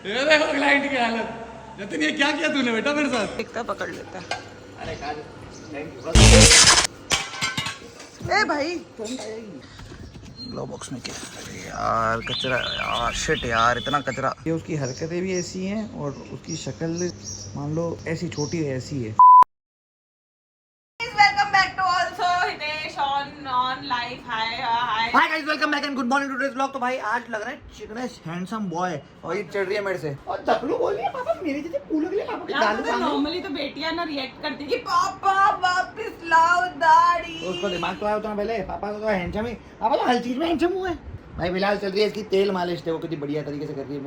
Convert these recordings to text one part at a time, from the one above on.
ये देखो क्लाइंट की हालत। जतिन ये क्या किया तूने बेटा मेरे साथ? दिखता पकड़ लेता है। अरे थैंक यू। ए भाई ग्लो बॉक्स में क्या? अरे यार कचरा यार, शिट यार, इतना कचरा। ये उसकी हरकतें भी ऐसी हैं और उसकी शक्ल मान लो ऐसी छोटी है, ऐसी है। Welcome back to also Hitesh on life. Hi hi hi guys, welcome back and good morning to today's vlog. तो भाई आज लग रहा है चिकनेस हैंडसम बॉय और ये चढ़ रही है मेरे से और चपलू बोल रही है पापा मेरे जैसे कूल के लिए पापा के दाल सामने। नॉर्मली तो बेटियां ना रिएक्ट करती कि पापा वापस लाओ दाढ़ी। तो उसको दिमाग तो आया होता ना पहले, पापा तो हैंडसम ही, पापा तो हर चीज में हैंडसम हुए। भाई फिलहाल चल रही है इसकी तेल मालिश, देखो कितनी बढ़िया तरीके से कर रही है।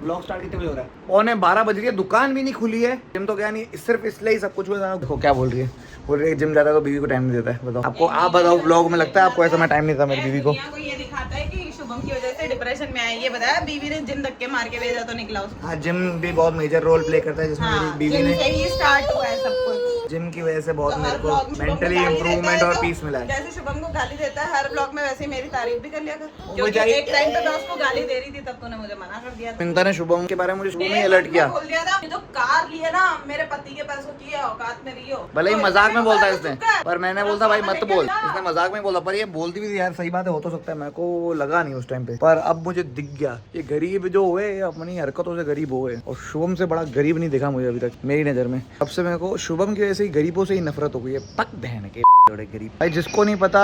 ब्लॉग स्टार्ट कितने बजे हो रहा है? पौने 12 बज रही है, दुकान भी नहीं खुली है। जिम तो गया नहीं, सिर्फ इसलिए ही सब कुछ हुआ। देखो क्या बोल रही है, बोल रही है जिम जाता है तो बीवी को टाइम नहीं देता है। बताओ आपको, आप बताओ ब्लॉग में लगता है आपको ऐसा मैं टाइम नहीं देता मेरी बीवी को? ये दिखाता है कि शुभम की वजह से डिप्रेशन में आया। ये बताया बीवी ने जिम धक्के मार के भेजा तो निकला उसको। हाँ, जिम भी बहुत मेजर रोल प्ले करता है जिसमें मेरी बीवी ने, जिम से ही स्टार्ट हुआ है सब कुछ। जिम की वजह से बहुत तो मेरे हर को ब्लॉग में शुभम को मेंटली गाली इम्प्रूवमेंट देता है और तो पीस मिला है। जैसे शुभम को गाली देता है हर ब्लॉग में, वैसे ही मेरी तारीफ भी कर लिया कर। वो क्योंकि बेचारी- एक टाइम पे मैं उसको गाली दे रही थी, तब तूने मुझे मना कर दिया था। चिंता ने शुभम के बारे में मुझे शुरू में अलर्ट किया। बोल दिया था, ये जो कार लिए ना मेरे पति के पैसों की है, औकात में रही हो। भले ही तो मजाक में इसलिए बोलता है बोला इसने, तो चुप कर। पर मैंने बोलता भाई मत बोल, ना। इसने मजाक में बोला, पर ये बोलती भी थी यार, सही बात है, हो तो सकता है। मेरे को लगा नहीं उस टाइम पे, पर अब मुझे दिख गया ये गरीब जो हुए अपनी हरकतों से गरीब हुए, और शुभम से बड़ा गरीब नहीं दिखा मुझे अभी तक मेरी नजर में। अब से मेरे को शुभम की वजह से ही गरीबों से ही नफरत हो गई है। पक बहन के बड़े गरीब। भाई जिसको नहीं पता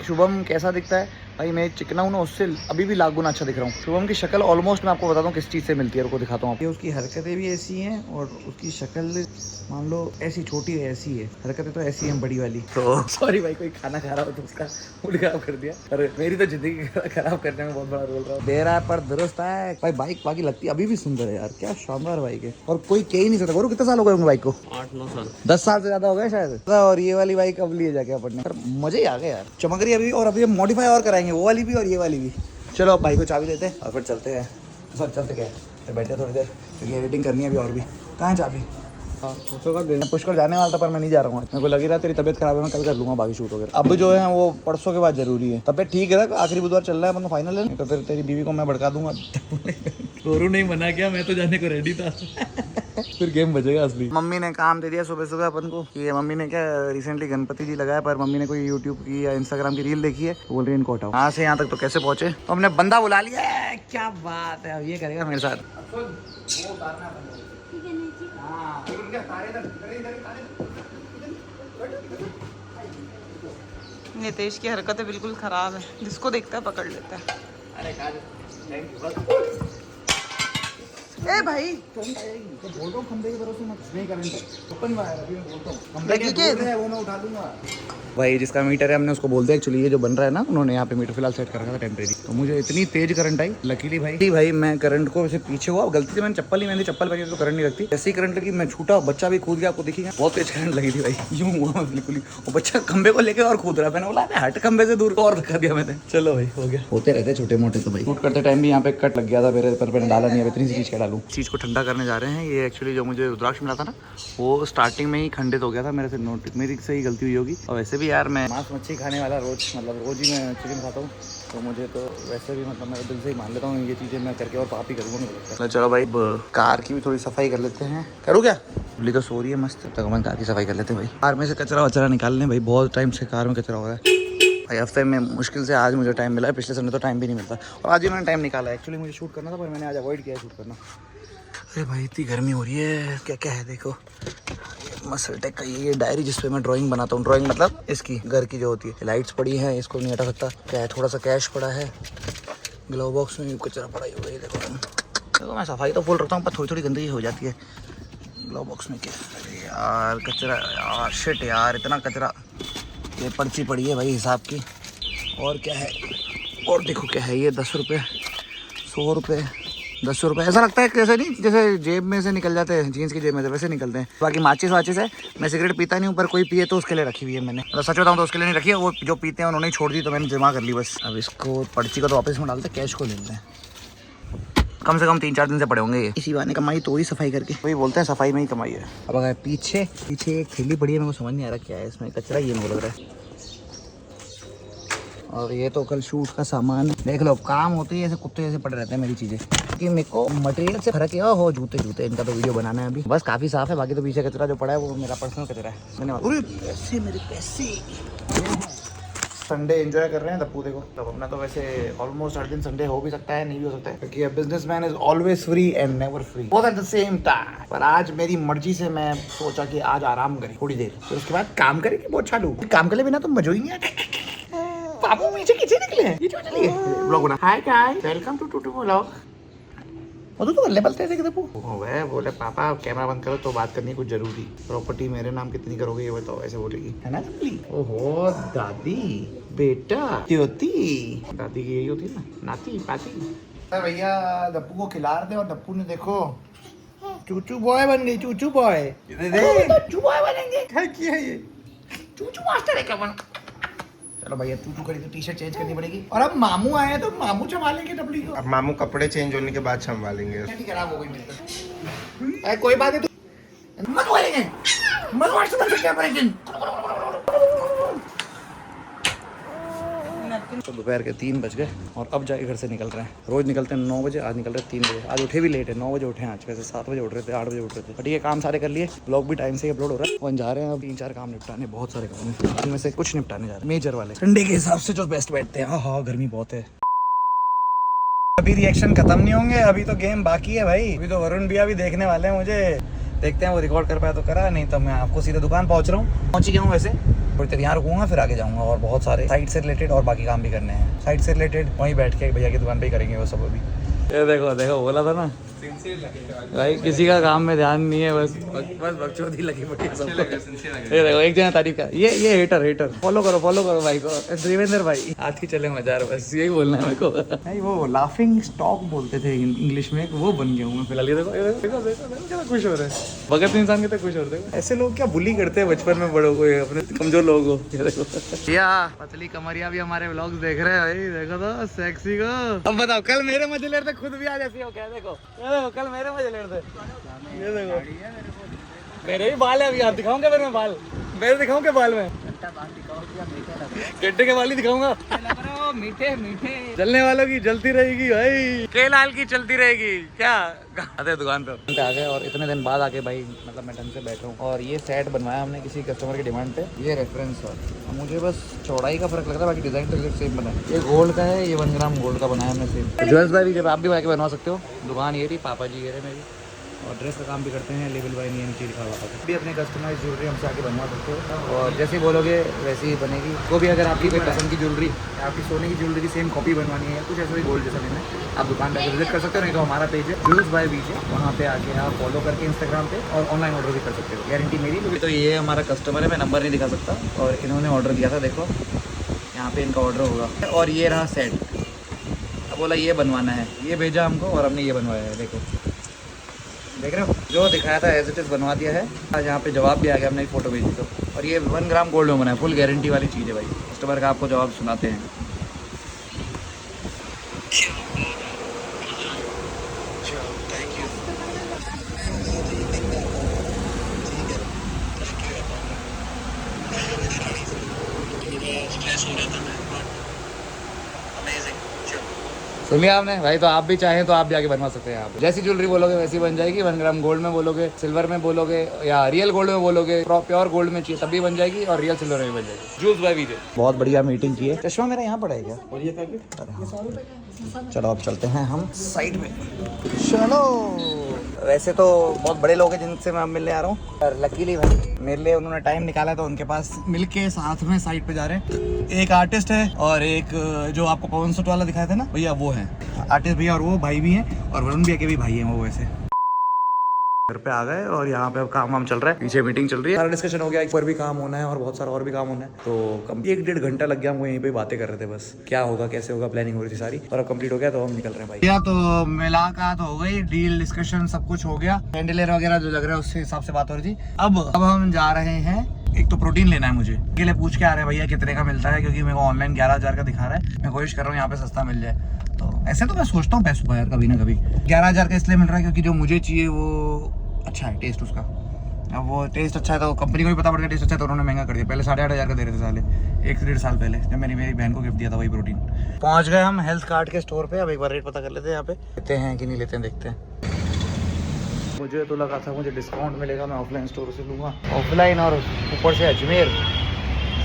शुभम कैसा दिखता है, भाई मैं चिकना हूँ ना, उससे अभी भी लाख गुना अच्छा दिख रहा हूँ। शुभम की शक्ल ऑलमोस्ट मैं आपको बताता हूँ किस चीज़ से मिलती है, उसको दिखाता हूँ। उसकी हरकतें भी ऐसी हैं और उसकी शक्ल मान लो ऐसी छोटी है, ऐसी है। हरकतें तो ऐसी हैं बड़ी वाली। तो सॉरी भाई, कोई खाना खा रहा हो तो उसका मूड खराब कर दिया, पर मेरी तो जिंदगी खराब करने में बहुत बड़ा रोल रहा है। दे रहा है पर दुरुस्त है भाई। बाइक बाकी लगती है अभी भी सुंदर है यार, क्या शानदार बाइक है। और कोई कह ही नहीं सकता। गौरव कितने साल हो गए होंगे बाइक को? 8-9 साल, 10 साल से ज्यादा हो गए शायद। और ये वाली बाइक अब लिए जाके अपन ने, मजे ही आ गए यार। चमक रही है अभी, और अभी हम मॉडिफाई और कराएंगे, वो वाली भी और ये वाली भी। चलो अब भाई को चाबी देते हैं और फिर चलते हैं। सर चलते क्या है, फिर बैठते थोड़ी देर क्योंकि एडिटिंग करनी है अभी और भी। कहाँ है चाबी? पुष्कर जाने वाला था पर मैं नहीं जा रहा हूँ। मेरे को लगी रहा तेरी तबियत खराब है, मैं कल कर लूंगा बाकी शूट वगैरह। अब जो है वो परसों के बाद जरूरी है। तबियत ठीक है, आखिरी बुधवार चल रहा है अपन फाइनल है, तो फिर तेरी बीवी को मैं भड़का दूंगा। गोरू नहीं मना किया, मैं तो जाने को रेडी था। फिर गेम बजेगा असली। मम्मी ने काम दे दिया सुबह सुबह अपन को कि मम्मी ने क्या रिसेंटली गणपति जी लगाया, पर मम्मी ने कोई यूट्यूब की या इंस्टाग्राम की रील देखी है, बोल रही है इनको हटाओ। यहाँ से यहाँ तक तो कैसे पहुंचे, तो हमने बंदा बुला लिया है। क्या बात है, अब ये करेगा मेरे साथ। नितेश की हरकतें बिल्कुल खराब है, जिसको देखता है पकड़ लेता है। ए भाई तो बोल रहा हूँ खंबे के भरोसे मत, नहीं करंट है ओपन वायर, अभी मैं बोलता हूँ खंबे लगी के क्या दूर है वो मैं उठा दूंगा। भाई जिसका मीटर है हमने उसको बोल दिया, एक्चुअली ये जो बन रहा है ना, उन्होंने यहाँ पे मीटर फिलहाल सेट कर रखा था टेम्परेरी, तो मुझे इतनी तेज करंट आई लकीली भाई मैं करंट को वैसे पीछे हुआ, गलती से मैंने चप्पल नहीं, मैंने चप्पल पहनी तो करंट नहीं लगती, ऐसी करंट लगी मैं छूटा, बच्चा भी कूद गया, आपको दिखेगा बहुत तेज करंट लगी थी भाई। यूँ हुआ बिल्कुल, वो बच्चा खंबे को लेकर और कूद रहा, मैंने बोला हट खंबे से दूर, और धक्का दिया मैंने। चलो भाई हो गया, होते रहते छोटे मोटे। तो भाई शूट करते टाइम भी यहाँ पे कट लग गया था मेरे पर, मैंने डाला नहीं, अब इतनी सी चीज़ क्या डालूँ। चीज़ को ठंडा करने जा रहे हैं। ये एक्चुअली जो मुझे रुद्राक्ष मिला था ना, वो स्टार्टिंग में ही खंडित हो गया था मेरे से, मेरी से ही गलती हुई होगी। और वैसे भी यार मैं मांस मच्छी खाने वाला रोज ही मैं चिकन खाता हूँ, तो मुझे तो वैसे भी मैं दिल से ही मान लेता हूँ ये चीज़ें मैं करके, और पाप ही करूँगा मुझे लगता है। चलो भाई कार की भी थोड़ी सफाई कर लेते हैं। करूँ क्या? बिल्ली तो सो रही है मस्त, तक मैं कार की सफाई कर लेते हैं भाई। कार में से कचरा वचरा निकाल लें भाई, बहुत टाइम से कार में कचरा हो रहा है भाई। हफ्ते में मुश्किल से आज मुझे टाइम मिला है, पिछले संडे तो टाइम भी नहीं मिलता, और आज ही मैंने टाइम निकाला है। एक्चुअली मुझे शूट करना था पर मैंने आज अवॉइड किया है शूट करना। अरे भाई इतनी गर्मी हो रही है, क्या क्या है देखो। मसल टेक का ये डायरी जिसपे मैं ड्राइंग बनाता हूँ, ड्राइंग मतलब इसकी घर की जो होती है। लाइट्स पड़ी हैं, इसको नहीं हटा सकता। क्या है, थोड़ा सा कैश पड़ा है, ग्लव बॉक्स में कचरा पड़ा ही हुआ है। देखो मैं सफाई तो फुल रखता हूँ, पर थोड़ी थोड़ी गंदगी हो जाती है। ग्लव बॉक्स में क्या, अरे यार कचरा यार, शिट यार, इतना कचरा। ये पर्ची पड़ी है भाई हिसाब की, और क्या है, और देखो क्या है ये 10 रुपये, 100 रुपये, 10 रुपये। ऐसा लगता है कैसे नहीं, जैसे जेब में से निकल जाते हैं, जीन्स की जेब में से वैसे निकलते हैं। बाकी माचिस वाचिस है, मैं सिगरेट पीता नहीं हूँ, पर कोई पिए तो उसके लिए रखी हुई है मैंने। मतलब सच बताऊँ तो उसके लिए नहीं रखी है, वो जो पीते हैं उन्होंने ही छोड़ दी, तो मैंने जमा कर ली बस। अब इसको पर्ची को तो वापस में डालते, कैश को ले लेते हैं। कम से कम 3-4 दिन से पड़े होंगे ये, इसी बहाने कमाई तो ही सफाई करके, वही बोलते हैं सफाई में ही कमाई है। अब अगर पीछे एक थैली पड़ी है, मेरे को समझ नहीं आ रहा क्या है इसमें, कचरा ही है मेरे को लग रहा है। और ये तो कल शूट का सामान देख लो। काम होते ही ऐसे कुत्ते जैसे पड़े रहते हैं मेरी चीजें, कि मेरे को मटेरियल से फर्क है। हो जूते इनका तो वीडियो बनाना है अभी, बस काफी साफ है। बाकी तो पीछे कचरा जो पड़ा है वो मेरा पर्सनल कचरा है। धन्यवाद। पैसे मेरे पैसे। संडे एंजॉय कर रहे हैं दप्पू देखो। तो अपना तो वैसे ऑलमोस्ट हर दिन संडे हो भी सकता है, नहीं भी हो सकता है, क्योंकि businessman is always free and never free both at the same time. पर आज मेरी मर्जी से मैं सोचा कि आज आराम करें थोड़ी देर, फिर उसके बाद काम करेंगे। बहुत चालू काम करे बिना तो मजा ही नहीं आता। बाबू नीचे किसे निकले ये क्यों चलिए ब्लॉग बना। हाय गाइस, वेलकम टू टूटू व्लॉग। और तो अल्ले बलते थे दप्पू वह बोले पापा कैमरा बंद करो तो बात करनी है कुछ जरूरी। प्रॉपर्टी मेरे नाम कितनी करोगे ये बताओ, ऐसे बोलेगी है ना दप्पी। ओहो दादी बेटा त्योती, दादी की यही होती है ना, नाती पाती। भैया दप्पू को खिला रहे थे और दप्पू ने देखो चूचू बॉय बन गई। चूचू बॉय चूचू बॉय बनेंगे। क्या किया ये चूचू मास्टर है क्या बन। चलो भैया चूचू करी तो टी शर्ट चेंज करनी पड़ेगी। और अब मामू आए तो मामू संभालेंगे डबली को। अब मामू कपड़े चेंज होने के बाद संभालेंगे। खराब हो गई मेरी। कोई बात नहीं मत बोलेंगे मत व्हाट्सएप क्या करेंगे। तो दोपहर के 3 बज गए और अब जाके घर से निकल रहे हैं। रोज निकलते हैं 9 बजे, आज निकल रहे हैं 3 बजे। आज उठे भी लेट है, 9 बजे उठे हैं आज। वैसे 7 बजे उठ रहे थे, 8 बजे उठ रहे थे, बट ये काम सारे कर लिए। ब्लॉग भी टाइम से अपलोड हो रहा है। वहीं जा रहे हैं अब 3-4 काम निपटाने, बहुत सारे काम हैं, इनमें से कुछ निपटाने जा रहे हैं मेजर वाले। संडे के हिसाब से जो बेस्ट बैठते हैं। हाँ गर्मी बहुत है। अभी रिएक्शन खत्म नहीं होंगे, अभी तो गेम बाकी है भाई। अभी तो वरुण भैया भी देखने वाले हैं मुझे, देखते हैं वो रिकॉर्ड कर पाया तो करा, नहीं तो मैं आपको सीधे दुकान पहुंच रहा हूँ। पहुंच गया हूँ वैसे, थोड़ी देर यहाँ रुकूंगा फिर आगे जाऊंगा। और बहुत सारे साइट से रिलेटेड और बाकी काम भी करने हैं। साइट से रिलेटेड वहीं बैठ के भैया की दुकान पे ही करेंगे वो सब। अभी ये देखो देखो बोला था ना भाई, किसी का काम में ध्यान नहीं है, बस बकचोदी लगी पड़ी सबको। ये देखो एक जना तारीफ का, ये हेटर फॉलो करो भाई को, देवेंद्र भाई। आज ही चले मजार, बस यही बोलना है मेरे को। नहीं वो लाफिंग स्टॉक बोलते थे इंग्लिश में, वो बन गया हूँ मैं फिलहाल। ये देखो कितना खुश हो रहे हैं भगत इंसान कितना खुश हो रहे हैं। ऐसे लोग क्या बुली करते हैं बचपन में बड़ों को, अपने कमजोर लोगों को। ये देखो या पतली कमरिया भी हमारे व्लॉग्स देख रहे हैं भाई। देखो तो सेक्सी को। अब बताओ कल मेरे मजे ले रहे थे, खुद भी आज ऐसी हो क्या। देखो कल मेरे मजे ले रहे थे। ये देखो मेरे भी बाल है, अभी आप दिखाऊंगा फिर मैं बाल मेरे दिखाऊंगा बाल में गड्ढे के बाल ही दिखाऊंगा। मीठे जलने वालों की जलती रहेगी भाई, के लाल की चलती रहेगी क्या। आते दुकान पे आ गए और इतने दिन बाद आके भाई मतलब मैं ढंग से बैठा हूँ। और ये सेट बनवाया हमने किसी कस्टमर की डिमांड पे। ये रेफरेंस है, मुझे बस चौड़ाई का फर्क लग रहा है, बाकी डिजाइन तो सेम बना है। ये गोल्ड का है, ये 1 ग्राम गोल्ड का बनाया हमने सेम। ज्वेल्स भाई भी जब आप भी आके बनवा सकते हो। दुकान ये रही, पापा जी ये रहे मेरी। और ड्रेस का काम भी करते हैं, लेवल बाय नीचे लिखा हुआ है। भी अपने कस्टमाइज ज्वेलरी हमसे आके बनवा सकते हो और जैसे बोलोगे वैसे ही बनेगी। को भी अगर आपकी कोई पसंद की ज्वेलरी, आपकी सोने की ज्वेलरी सेम कॉपी बनवानी है, कुछ ऐसा भी गोल्ड जैसा लेना है, आप दुकान पर विजिट कर सकते हो। नहीं तो हमारा पेज है ज्वेल्स बाय बीजे, वहाँ पे आके आप फॉलो करके इंस्टाग्राम पे और ऑनलाइन ऑर्डर भी कर सकते हो, गारंटी मेरी। तो ये हमारा कस्टमर है, मैं नंबर नहीं दिखा सकता। और इन्होंने ऑर्डर दिया था, देखो यहाँ पे इनका ऑर्डर होगा। और ये रहा सेट, अब बोला ये बनवाना है, ये भेजा हमको और हमने ये बनवाया है। देखो देख रहे हो, जो दिखाया था एज इट इज़ बनवा दिया है। आज यहाँ पे जवाब भी आ गया, हमने एक फ़ोटो भेजी तो। और ये 1 ग्राम गोल्ड में बना है, फुल गारंटी वाली चीज़ है भाई। कस्टमर का आपको जवाब सुनाते हैं। सुन लिया आपने भाई, तो आप भी चाहें तो आप भी आके बनवा सकते हैं। आप जैसी ज्वेलरी बोलोगे वैसी बन जाएगी। 1 ग्राम गोल्ड में बोलोगे, सिल्वर में बोलोगे, या रियल गोल्ड में बोलोगे, प्योर गोल्ड में चाहिए तभी बन जाएगी, और रियल सिल्वर में बन जाएगी। ज्वेल्स बाय वीजे। बहुत बढ़िया मीटिंग की है। चश्मा मेरा यहाँ पड़ा है क्या। और ये पैकेट। चलो अब चलते हैं हम साइड में। चलो वैसे तो बहुत बड़े लोग हैं जिनसे मैं मिलने आ रहा हूँ, और लकीली भाई मेरे लिए उन्होंने टाइम निकाला तो उनके पास मिलके साथ में साइड पे जा रहे हैं। एक आर्टिस्ट है और एक जो आपको पवन सूट वाला दिखाया था ना भैया, वो है आर्टिस्ट भैया, और वो भाई भी हैं, और वरुण भैया के भी भाई हैं वो। वैसे घर पे आ गए और यहाँ पे अब काम चल रहा है, पीछे मीटिंग चल रही है, सारा डिस्कशन हो गया। एक पर भी काम होना है और बहुत सारा और भी काम होना है। तो 1-1.5 घंटा लग गया हमको, यहीं पे बातें कर रहे थे बस, क्या होगा कैसे होगा, प्लानिंग हो रही थी सारी। और अब कंप्लीट हो गया तो हम निकल रहे हैं भाई। तो मुलाकात हो गई, डील डिस्कशन सब कुछ हो गया, हैंडलर वगैरह जो लग रहा है उसके हिसाब से बात हो रही थी। अब हम जा रहे हैं, एक तो प्रोटीन लेना है मुझे, के लिए पूछ के आ रहे हैं भैया कितने का मिलता है, क्योंकि मेरे को ऑनलाइन 11,000 का दिखा रहा है। मैं कोशिश कर रहा हूँ यहाँ पे सस्ता मिल जाए। तो ऐसे तो मैं सोचता हूँ पैसों का यार, कभी ना कभी 11,000 का इसलिए मिल रहा है क्योंकि जो मुझे चाहिए वो अच्छा है, टेस्ट उसका अब वो टेस्ट अच्छा है तो कंपनी को भी पता पड़ गया टेस्ट अच्छा है तो उन्होंने महंगा कर दिया। पहले 8,500 का दे रहे थे साले 1 से 1.5 साल पहले, जब मेरी बहन को गिफ्ट दिया था वही प्रोटीन। पहुंच गए हम हेल्थ कार्ड के स्टोर पे। अब एक बार रेट पता कर लेते हैं यहाँ पे लेते हैं कि नहीं लेते हैं, देखते हैं। मुझे तो लगा था मुझे डिस्काउंट मिलेगा, मैं ऑफलाइन स्टोर से लूँगा, ऑफलाइन और ऊपर से अजमेर।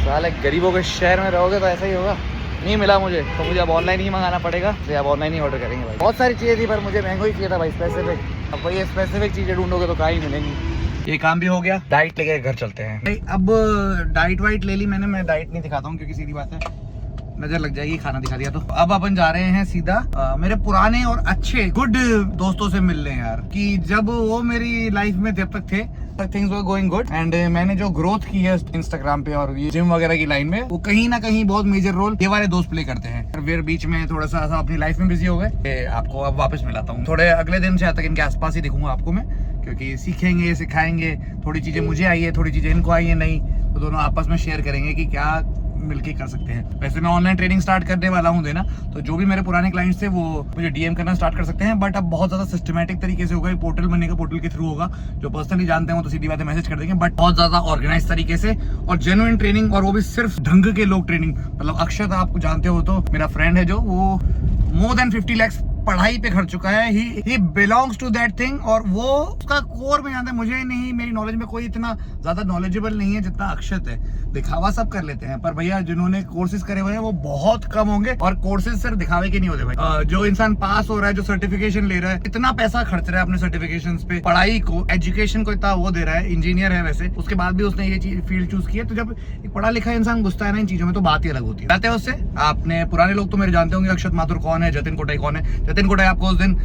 साले गरीबों के शहर में रहोगे तो ऐसा ही होगा। नहीं मिला मुझे तो मुझे अब ऑनलाइन ही मंगाना पड़ेगा, तो अब ऑनलाइन ही ऑर्डर करेंगे भाई। बहुत सारी चीज़ें थी पर मुझे मैंगो ही चाहिए था भाई, स्पेसिफिक। अब भाई स्पेसिफिक चीज़ें ढूंढोगे तो कहाँ ही मिलेंगी। ये काम भी हो गया, डाइट लेके घर चलते हैं भाई। अब डाइट वाइट ले ली मैंने, मैं डाइट नहीं दिखाता हूँ क्योंकि सीधी बात है नजर लग जाएगी, खाना दिखा दिया तो। अब अपन जा रहे हैं सीधा मेरे पुराने और अच्छे गुड दोस्तों से मिलने यार, कि जब वो मेरी लाइफ में जब तक थे things were going good and मैंने जो ग्रोथ की है इंस्टाग्राम पे और ये जिम वगैरह की लाइन में, वो कहीं ना कहीं बहुत मेजर रोल ये वाले दोस्त प्ले करते हैं। फिर बीच में थोड़ा सा अपनी लाइफ में बिजी हो गए, आपको अब वापस मिलाता हूँ। थोड़े अगले दिन से तक इनके आसपास ही दिखूंगा आपको मैं, क्योंकि सीखेंगे सिखाएंगे, थोड़ी चीजें मुझे आई है थोड़ी चीजें इनको आई है नहीं, तो दोनों आपस में शेयर करेंगे कि क्या मिलके कर सकते हैं। वैसे मैं ऑनलाइन ट्रेनिंग स्टार्ट करने वाला हूँ देना, तो जो भी मेरे पुराने क्लाइंट्स थे वो मुझे डीएम करना स्टार्ट कर सकते हैं, बट अब बहुत ज्यादा सिस्टमैटिक तरीके से होगा, पोर्टल बनेगा, पोर्टल के थ्रू होगा। जो पर्सनली जानते हैं तो सीधी बात है मैसेज कर देंगे, बट बहुत ज्यादा ऑर्गेनाइज तरीके से और जेन्युइन ट्रेनिंग, और वो भी सिर्फ ढंग के लोग ट्रेनिंग। मतलब अक्षत आप जानते हो तो मेरा फ्रेंड है जो वो मोर देन 50 लाख पढ़ाई पे खर्च चुका है। He belongs to that thing, और वो उसका कोर में जानता है। मुझे नहीं, मेरी नॉलेज में कोई इतना ज्यादा नॉलेजेबल नहीं है जितना अक्षत है। दिखावा सब कर लेते हैं पर भैया जिन्होंने कोर्सेज करे हुए हैं वो बहुत कम होंगे, और कोर्सेज सिर्फ दिखावे के नहीं होते भाई। जो इंसान पास हो रहा है, जो सर्टिफिकेशन ले रहा है, इतना पैसा खर्च रहा है अपने सर्टिफिकेशन पे, पढ़ाई को, एजुकेशन को इतना वो दे रहा है, इंजीनियर है वैसे, उसके बाद भी उसने ये चीज फील्ड चूज की है। तो जब एक पढ़ा लिखा इंसान घुसता है ना इन चीजों में तो बात ही अलग होती है। जाते हैं उससे, आपने पुराने लोग तो मेरे जानते होंगे, अक्षत माथुर कौन है, जतिन कोटाई कौन है। जतिन कोटाई आपको उस दिन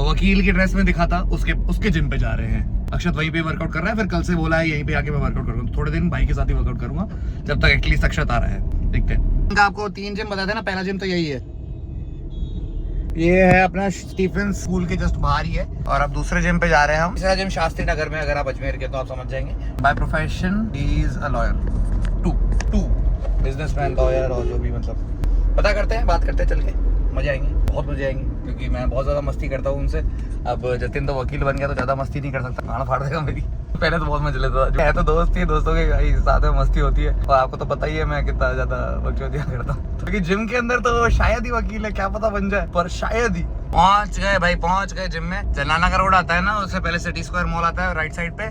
वकील की ड्रेस में दिखा था, उसके जिम पे जा रहे हैं। अक्षत वहीं पे वर्कआउट कर रहा है, फिर कल से बोला है यहीं पे आके मैं वर्कआउट करूंगा। तो थोड़े दिन भाई के साथ ही वर्कआउट करूंगा जब तक एटलीस्ट अक्षत आ रहा है। देखते हैं। आपको 3 जिम बताते हैं ना, पहला जिम तो यही है, ये है अपना स्टीफन स्कूल के जस्ट बाहर ही है। और अब दूसरे जिम पे जा रहे हैं हम। तीसरा जिम शास्त्री नगर में, अगर आप अजमेर के तो आप समझ जाएंगे। By profession he is a lawyer, two businessman, lawyer, और जो भी मतलब पता करते हैं, बात करते हैं, चल के मजे आएंगे, बहुत मजे आएंगे, क्योंकि मैं बहुत ज्यादा मस्ती करता हूँ उनसे। अब जतिन तो वकील बन गया तो ज्यादा मस्ती नहीं कर सकता, गाना फाड़ देगा मेरी। पहले तो बहुत मजे लेता था, है तो दोस्त ही, दोस्तों के भाई साथ में मस्ती होती है। और आपको तो पता ही है मैं कितना ज्यादा बकचोदियां करता हूँ, क्योंकि जिम के अंदर तो शायद ही वकील है, क्या पता बन जाए, पर शायद ही। पहुंच गए भाई, पहुंच गए जिम में। जलाना का रोड आता है ना, उससे पहले सिटी स्क्वायर मॉल आता है राइट साइड पे,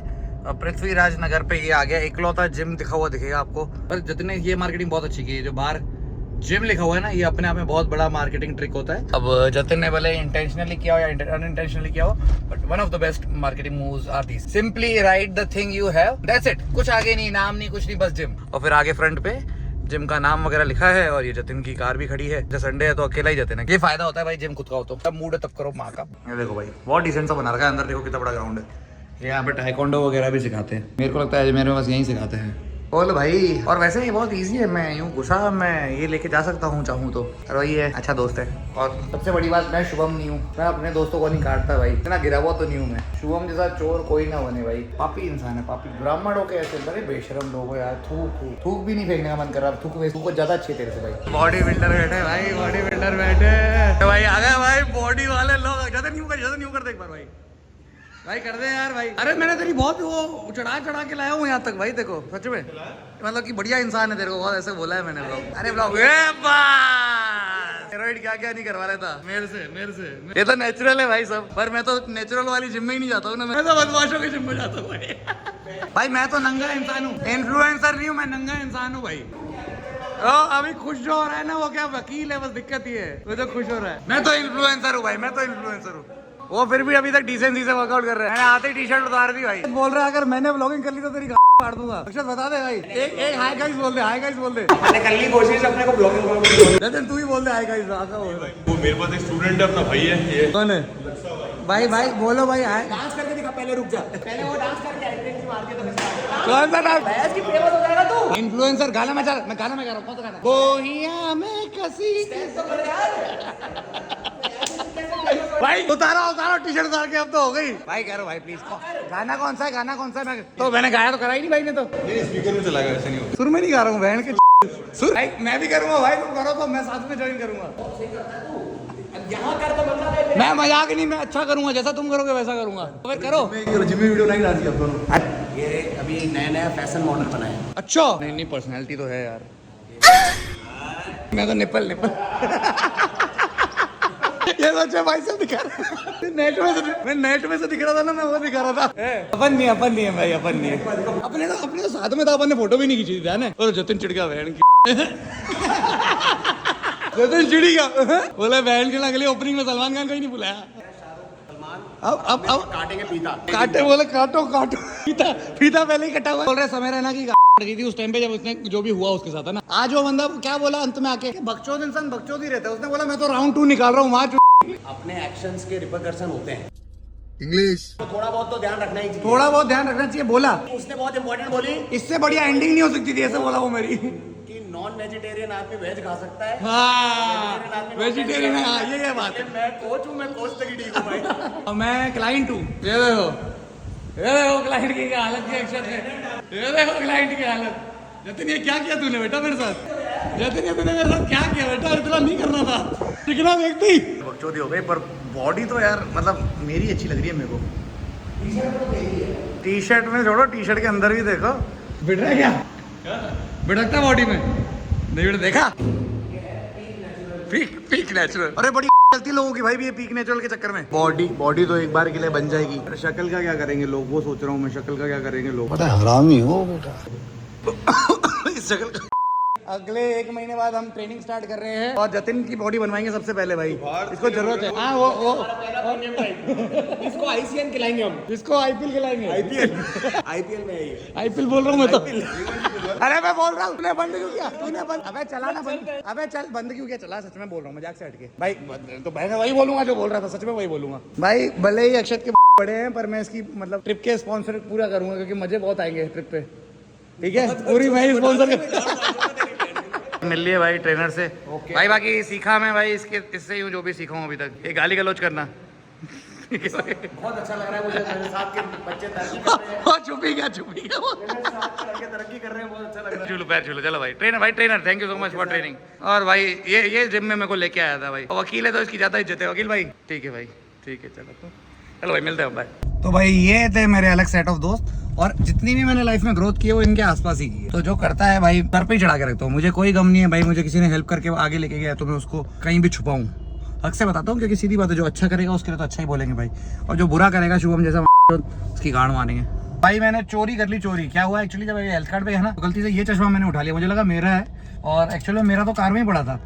पृथ्वीराज नगर पे ये आ गया। इकलौता जिम दिखा हुआ दिखेगा आपको। पर जतिन ने ये मार्केटिंग बहुत अच्छी की है, जो बाहर जिम लिखा हुआ है ना, ये अपने आप में बहुत बड़ा मार्केटिंग ट्रिक होता है। अब जतिन ने भले इंटेंशनली किया हो या अनइंटेंशनली किया हो, but one of the best marketing moves are these. Simply write the thing you have, that's it. कुछ आगे नहीं, नाम नहीं, कुछ नहीं, बस जिम। और फिर आगे फ्रंट पे जिम का नाम वगैरह लिखा है, और ये जतिन की कार भी खड़ी है। जब संडे है तो अकेला ही जतिन है। ये फायदा होता है भाई जिम खुद का हो तो, तब मूड है तब करो माँ का। ये देखो भाई बहुत डिसेंट सा बना रखा है, अंदर देखो कितना बड़ा ग्राउंड है। यहाँ पे टाइकोंडो वगैरह भी सिखाते हैं, मेरे को लगता है मेरे बस यहीं सिखाते हैं। बोल भाई, और वैसे ही बहुत इजी है, मैं यूँ घुसा, मैं ये लेके जा सकता हूँ चाहूँ तो। और वही है, अच्छा दोस्त है। और सबसे बड़ी बात, मैं शुभम नहीं हूँ, मैं अपने दोस्तों को नहीं काटता भाई, इतना गिरा हुआ तो नहीं हूँ मैं। शुभम जैसा चोर कोई ना बने भाई, पापी इंसान है, पापी ब्राह्मण हो के ऐसे बड़े बेशरम लोग हो यार। थूक भी नहीं फेंकने का मन कर रहा, थूक को ज्यादा अच्छी तेरे से भाई। बॉडी बिल्डर बैठे भाई, बॉडी बिल्डर बैठे भाई, आ गए भाई बॉडी वाले लोग। ज्यादा न्यू कर दे एक बार भाई कर दे यार भाई। अरे मैंने तेरी बहुत वो चढ़ा के लाया हूँ यहाँ तक भाई, देखो सच में, मतलब कि बढ़िया इंसान है, तेरे को बहुत ऐसे बोला है मैंने ब्लॉग। अरे ब्लॉग स्टेरॉइड क्या नहीं करवा रहा था मेरे से। ये तो नेचुरल है भाई सब, पर मैं तो नेचुरल वाली जिम में ही नहीं जाता हूँ ना, मैं तो बदमाशों की जिम में जाता हूँ भाई। मैं तो नंगा इंसान हूँ, इन्फ्लुएंसर नहीं हूँ मैं, नंगा इंसान हूँ भाई। अभी खुश जो हो रहा है ना, वो क्या वकील है, बस दिक्कत ये है, वो जो खुश हो रहा है। मैं तो इन्फ्लुएंसर हूँ भाई, मैं तो इन्फ्लुएंसर हूँ। वो फिर भी अभी तक डिसेंसी से वर्कआउट कर रहे हैं। मैंने आते ही टी-शर्ट उतार दी भाई। बोल रहा है अगर मैंने व्लॉगिंग कर ली तो तेरी फाड़ दूंगा। अक्षत बता दे भाई, एक हाय गाइस बोल दे, हाय गाइस बोल दे। मैंने कर ली कोशिश अपने को ब्लॉगिंग। जतिन तू ही बोल दे हाय गाइस। वो मेरे पास एक स्टूडेंट है, अपना भाई है ये। कौन है भाई बोलो भाई। डांस करके दिखा, पहले रुक जा, पहले वो डांस करके एक्टिंग मार के तो कौन सा डांस? भैंस की फेमस हो जाएगा तू। इन्फ्लुएंसर गाना मैं गा रहा हूं, कौन सा गाना? बोहिया में कसी भाई उतारो टी-शर्ट उतार के, अब तो हो गई भाई। कह रहा भाई प्लीज, गाना कौन सा है? मैं तो मैंने गाया तो करा ही नहीं भाई ने तो। नहीं स्पीकर में चलाएगा, ऐसा नहीं होगा। सुर में नहीं गा रहा हूँ बहन के सुर भाई, मैं भी करूंगा भाई, तुम करो तो मैं साथ में ज्वाइन करूंगा। मैं मजाक नहीं, मैं अच्छा करूंगा, जैसा तुम करोगे वैसा करूंगा। फिर करो, जिम में वीडियो नहीं डालती आप दोनों। ये अभी नया फैशन मॉडल बना है। अच्छा नहीं पर्सनैलिटी तो है यार। मैं तो निपल ये सोचा भाई सब दिखा रहा मैं नेट में से दिख रहा था ना, मैं वो दिखा रहा था। अपन नहीं है भाई, अपन नहीं है। अपने तो साथ में था, अपन ने फोटो भी नहीं खींची थी ना। और जतिन चिड़ गया बहन की जतिन चिड़ी गया, बोले बहन के अगली ओपनिंग में सलमान खान कहीं नहीं बुलाया। अब काटेंगे पीता। काटे बोले काटो फीता पहले ही कटा हुआ। बोल रहे समय रहना की गई थी उस टाइम पे जब उसने जो भी हुआ उसके साथ है ना। आज वो बंदा क्या बोला अंत में आके, बकचोद इंसान बकचोद ही रहता है। उसने बोला मैं तो राउंड 2 निकाल रहा हूँ वहाँ। अपने एक्शंस के रिपरकशन होते हैं। इंग्लिश तो थोड़ा बहुत तो ध्यान रखना ही चाहिए, थोड़ा बहुत ध्यान रखना चाहिए। बोला उसने बहुत इंपॉर्टेंट बोली, इससे बढ़िया एंडिंग नहीं हो सकती थी। ऐसे बोला वो मेरी कि नॉन वेजिटेरियन आदमी वेज खा सकता है। हाँ वेजिटेरियन है। हाँ ये बात है। मैं कोच हूँ, मैं कोच तक ही ठीक हूँ भाई। और मैं क्लाइंट हूँ। ये देखो क्लाइंट की हालत की एक्शन है। ये देखो क्लाइंट की हालत। जतिन ये क्या किया तूने बेटा मेरे साथ? जतिन ये तूने मेरे साथ क्या किया बेटा? इतना नहीं करना था, दिखना देखती। बकचोदी हो गई पर बॉडी तो यार मतलब मेरी अच्छी लग रही है मेरे को। टी शर्ट में छोड़ो, टी शर्ट के अंदर भी देखो बिट रहा है क्या? बिटकता बॉडी में नहीं बेटा देखा? Peak natural. अरे बड़ी गलती लोगों की भाई भी ये पीक नेचुरल के चक्कर में। बॉडी तो एक बार के लिए बन जाएगी, शक्ल का क्या करेंगे लोग? वो सोच रहा हूँ मैं, शक्ल का क्या करेंगे लोग? पता है हरामी हो बेटा। इस शक्ल अगले 1 महीने बाद हम ट्रेनिंग स्टार्ट कर रहे हैं और जतिन की बॉडी बनवाएंगे सबसे पहले भाई। इसको जरूरत है। हाँ वो इसको ICN खिलाएंगे हम, इसको IPL खिलाएंगे। IPL में IPL बोल रहा हूँ मैं तो। अरे मैं बोल रहा हूँ तूने बंद क्यों किया? तूने बंद, अबे चलाना बंद, अबे चल बंद क्यों किया? चला सच में बोल रहा हूँ, मजाक से हट के भाई। तो मैं वही बोलूंगा जो बोल रहा था, सच में वही बोलूंगा भाई। भले ही अक्षत के बड़े हैं पर मैं इसकी मतलब ट्रिप के स्पॉन्सर पूरा करूंगा क्योंकि मजे बहुत आएंगे ट्रिप पे। ठीक है पूरी मैं ही स्पॉन्सर मिल लिए भाई ट्रेनर से। भाई बाकी सीखा मैं भाई इससे ही जो भी सीखा हूँ अभी तक। ये गाली गलौज करना बहुत अच्छा लग रहा है मुझे। मेरे साथ के बच्चे तरक्की कर रहे हैं। चुपी क्या मेरे साथ के तरक्की कर रहे हैं, बहुत अच्छा लग रहा है। चलो पैर चलो। चलो भाई trainer thank you so much for training. और भाई ये जिम में मेरे को लेके आया था भाई। वकील है तो इसकी ज्यादा इज्जत है। वकील भाई ठीक है भाई, ठीक है चलो भाई मिलते हैं भाई। तो भाई ये थे मेरे अलग सेट ऑफ दोस्त और जितनी भी मैंने लाइफ में ग्रोथ की है वो इनके आसपास ही की है। तो जो करता है भाई सर पे ही चढ़ा के रखता हूँ। मुझे कोई गम नहीं है भाई, मुझे किसी ने हेल्प करके आगे लेके गया तो मैं उसको कहीं भी छुपाऊं। हक से बताता हूँ क्योंकि सीधी बात है, जो अच्छा करेगा उसके लिए तो अच्छा ही बोलेंगे भाई, और जो बुरा करेगा शुभम जैसा उसकी गांड मारेंगे भाई। मैंने चोरी कर ली। चोरी क्या हुआ एक्चुअली, जब हेल्थ कार्ड पे है ना तो गलती से ये चश्मा मैंने उठा लिया। मुझे लगा मेरा है और एक्चुअली मेरा तो कार में ही पड़ा था,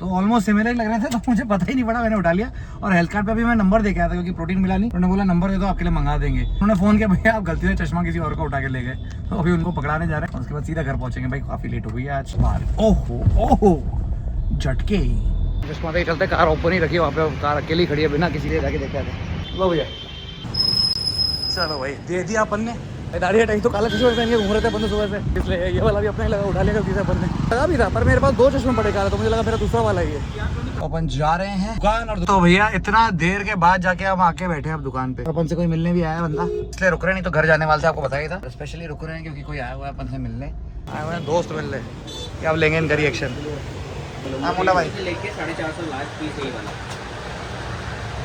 तो ऑलमोस्ट सिमिलर लग रहे थे, तो मुझे पता ही नहीं पड़ा, मैंने उठा लिया। और हेल्थ कार्ड पे भी मैं नंबर दे के आया था क्योंकि प्रोटीन मिला नहीं। उन्होंने बोला नंबर दे दो आपके लिए मंगा देंगे। उन्होंने फोन किया भैया आप गलती से चश्मा किसी और को उठा के ले गए, तो अभी उनको पकड़ाने जा रहे हैं। उसके बाद सीधा घर पहुंचेंगे भाई, काफी लेट हो गई आज। ओहो झटके ही चश्मा पे चलते। कार ओपन ही रखी, वहाँ पे कार अकेली खड़ी है बिना किसी के जाके देखा था। लो भैया चलो भाई दे दिया अपन ने। दाढ़ी हटाई तो काला चश्मा पहन के घूम रहे थे बंद सुबह से, इसलिए ये वाला भी अपने लगा उठा लिया किसी अपन ने। लगा भी था पर मेरे पास 2 चश्मे पड़े काले, तो मुझे लगा मेरा दूसरा वाला ही है। अपन जा रहे हैं दुकान। और तो भैया इतना देर के बाद जाके हम आके बैठे हैं अब दुकान पे। अपन से कोई मिलने भी आया बंदा, इसलिए रुक रहे, नहीं तो घर जाने वाले थे, आपको बताया था। स्पेशली रुक रहे हैं क्योंकि कोई आया हुआ है अपन से मिलने, आए हुए हैं दोस्त मिलने। क्या अब लेंगे इनका रिएक्शन? हाँ बोला भाई लेके 450 लास्ट पीस यही वाला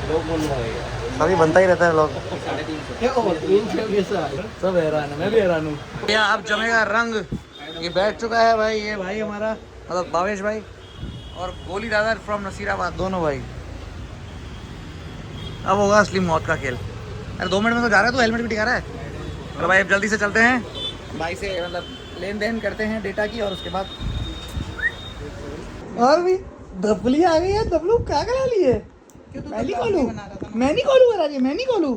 लोग बोल रहे हैं अभी बनता ही रहता है लोग। 350 सब हैरान है, मैं भी हैरान हूँ। भैया अब जमेगा रंग। ये बैठ चुका है भाई, ये भाई हमारा मतलब भावेश भाई और गोली दादा फ्रॉम नसीराबाद, दोनों भाई। अब होगा असली मौत का खेल। अरे 2 मिनट में तो जा रहा है, तो हेलमेट भी टिका रहा है। अरे भाई अब जल्दी से चलते हैं भाई से, मतलब लेन देन करते हैं डेटा की, और उसके बाद और भी दबली आ गई है। दबलू क्या करा लिए? मैं नहीं खोलूं राजी, मैं नहीं खोलूं।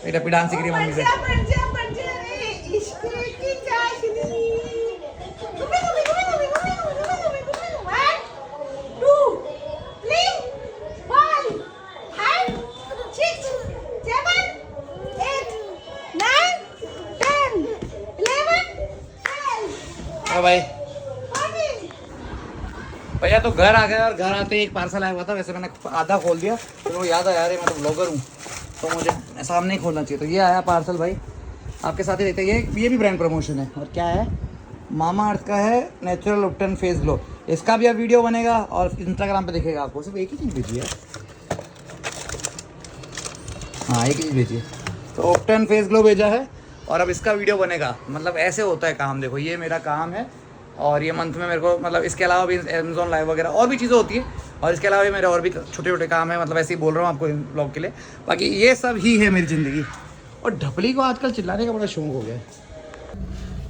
बेटा भी डांस सीख रही है मम्मी से। भाई भैया तो घर आ गए, और घर आते ही एक पार्सल आया हुआ था। वैसे मैंने आधा खोल दिया, तो वो याद आया, मैं तो ब्लॉगर हूँ तो मुझे सामने ही खोलना चाहिए। तो ये आया पार्सल भाई, आपके साथ ही देखते हैं। ये भी ब्रांड प्रमोशन है। और क्या है? मामा अर्थ का है नेचुरल उपटन फेस ग्लो। इसका भी अब वीडियो बनेगा और इंस्टाग्राम पे दिखेगा आपको। सिर्फ एक ही चीज़ भेजिए, हाँ एक ही चीज़ भेजिए। तो ऑक्टेन फेस ग्लो भेजा है और अब इसका वीडियो बनेगा। मतलब ऐसे होता है काम, देखो ये मेरा काम है और ये मंथ में मेरे को मतलब इसके अलावा भी अमेज़ॉन लाइव वगैरह और भी चीज़ें होती है और इसके अलावा भी मेरे और भी छोटे छोटे काम है। मतलब ऐसे ही बोल रहा हूँ आपको ब्लॉग के लिए, बाकी ये सब ही है मेरी ज़िंदगी। और ढपली को आजकल चिल्लाने का बड़ा शौक हो गया है।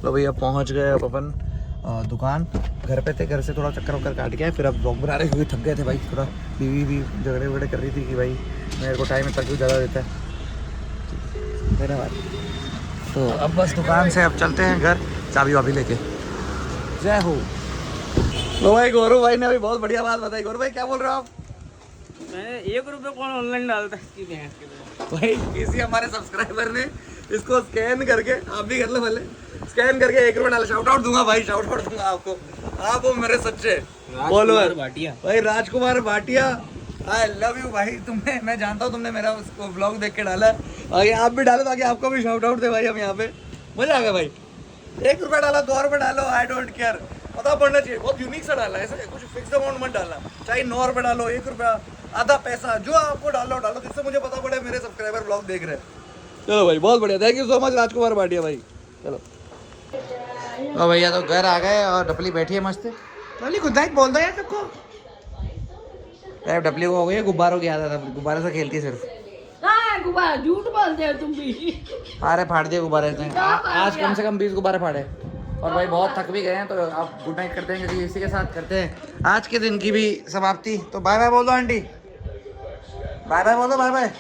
तो भैया पहुँच गए अब अपन दुकान। घर पे थे, घर से थोड़ा चक्कर वक्कर काट गया, फिर अब ब्लॉग बना रहे क्योंकि थक गए थे भाई। थोड़ा बीवी भी झगड़े वगड़े कर रही थी कि भाई मेरे को टाइम इतना क्यों ज़्यादा देता है। धन्यवाद। तो अब बस दुकान से अब चलते हैं घर, चाबी वाबी लेके। जय हो। तो भाई गौरव भाई ने अभी बहुत बढ़िया बात बताई। गौरव भाई क्या बोल रहे हो आप? मैं 1 रुपये कौन ऑनलाइन डालता है इसकी भैंस के लिए। भाई किसी हमारे सब्सक्राइबर ने इसको स्कैन करके, आप भी कर लो पहले, स्कैन करके 1 रुपये डाला। शाउट आउट दूंगा भाई, शाउट आउट दूंगा आपको। आप वो मेरे सच्चे फॉलोअर भाटिया भाई, राजकुमार भाटिया। आई लव यू भाई। तुमने, मैं जानता हूँ तुमने मेरा उसको ब्लॉग देख के डाला, आगे आप भी डालो ताकि आपको भी शाउट आउट दे भाई। हम यहाँ पे मजा आ गया भाई। 1 रुपया डाला, 2 रुपये डालो, आई डोंट केयर, पता पड़ना चाहिए। बहुत यूनिक सा डाला है, ऐसा कुछ फिक्स अमाउंट मत डालना, चाहे 9 रुपये डालो, 1 रुपया, आधा पैसा, जो आपको डालो डालो, जिससे मुझे पता पड़े मेरे सब्सक्राइबर ब्लॉग देख रहे हैं। चलो भाई बहुत बढ़िया, थैंक यू सो मच राजकुमार भाटिया भाई। चलो तो भैया तो घर आ गए और डपली बैठी है मस्त। डपली खुद ही बोल दो यार सबको। डपली को हो गई गुब्बारों की आदत है, गुब्बारे से खेलती है सिर्फ। गुब्बारा झूठ बोलते हो तुम भी। अरे फाड़ दिए गुब्बारे से आज, कम से कम 20 गुब्बारे फाड़े। और भाई बहुत थक भी गए हैं, तो आप गुड नाइट करते हैं क्योंकि इसी के साथ करते हैं आज के दिन की भी समाप्ति। तो बाय बाय बोल दो आंटी, बाय बाय बोल दो, बाय बाय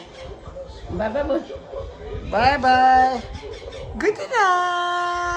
बाबा बोल। Bye bye, good night.